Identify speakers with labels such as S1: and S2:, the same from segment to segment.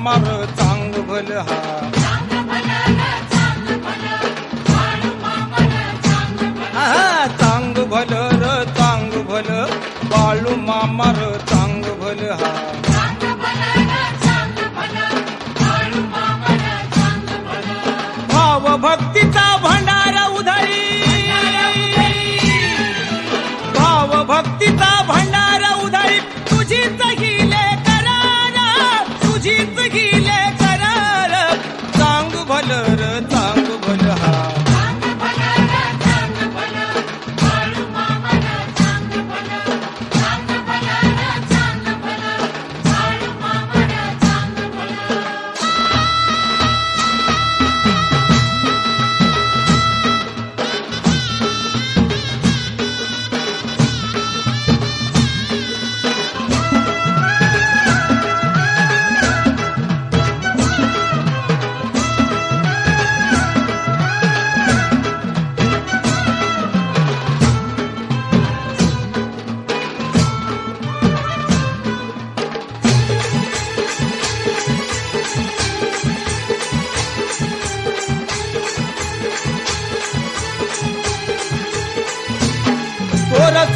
S1: मामार चांग भल हा. चांग भल र चांग भल बाळू मामार चांग भल हा. भाव भक्तीचा भंडारा उधळी, भाव भक्तीचा भंडारा उधळी, तुझीच हिले करार, तुझीच हिले करार. चांग भल र चांग भल हा.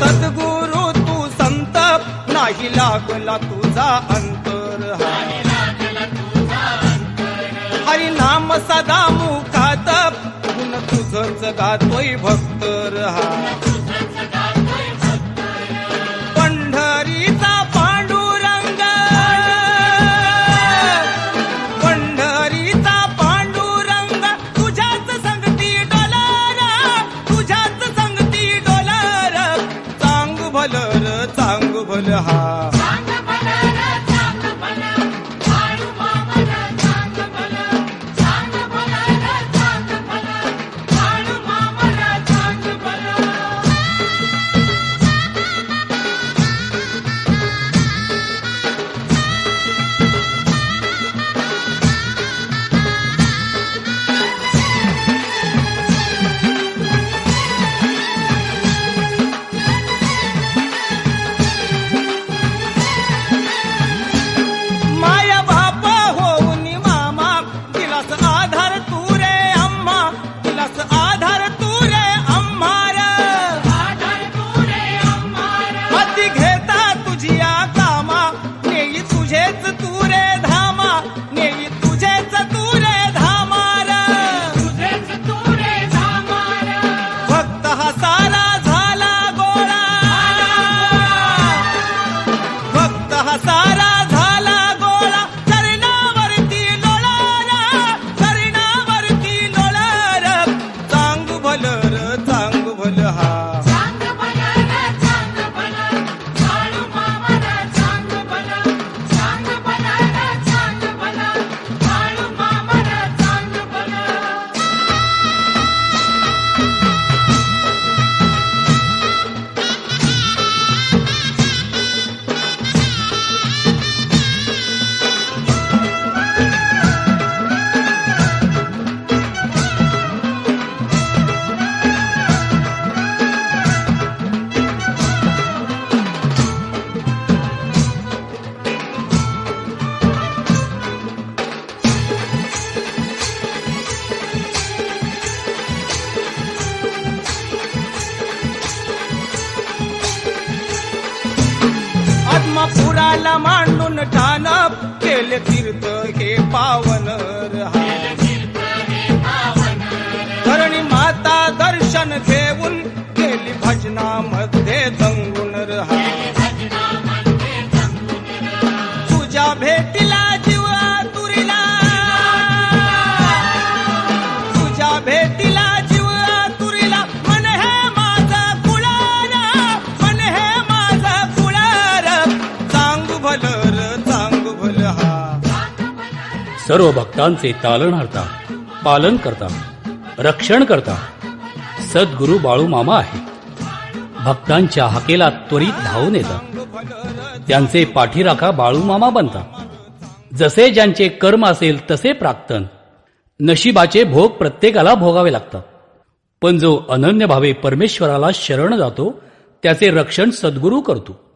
S1: सद्गुरु तू संत, नाही लागला तुझा अंतर हा. हरी नाम सदा मुखात, गुण तुझंच गातोय भक्त हा. पंढरीचा पांडुरंग, पंढरीचा पांडुरंग, तुझ्याच संगती डोलार, तुझ्याच संगती डोलार. चांग भल र चांग भल हा. पुराला मांडून ठाण, केले तीर्थ हे पावन रहा. धरणी माता दर्शन घेऊन गेली भजनामध्ये दंगून रहा. तुझ्या भेटीला जीव आतुरला, तुझ्या भेटीला जीव आतुरला. मन हे माझा कुळार, मन हे माझा कुळार. चांग भल र चांग भल हा.
S2: सर्व भक्तांचे तालनहारता, पालन करता, रक्षण करता सद्गुरु बाळू मामा आहे. भक्तांच्या हाकेला त्वरित धावून येतात. त्यांचे पाठीराखा बाळू मामा बनतात. जसे ज्यांचे कर्म असेल तसे प्राक्तन. नशिबाचे भोग प्रत्येकाला भोगावे लागतात. पण जो अनन्य भावे परमेश्वराला शरण जातो त्याचे रक्षण सद्गुरू करतो.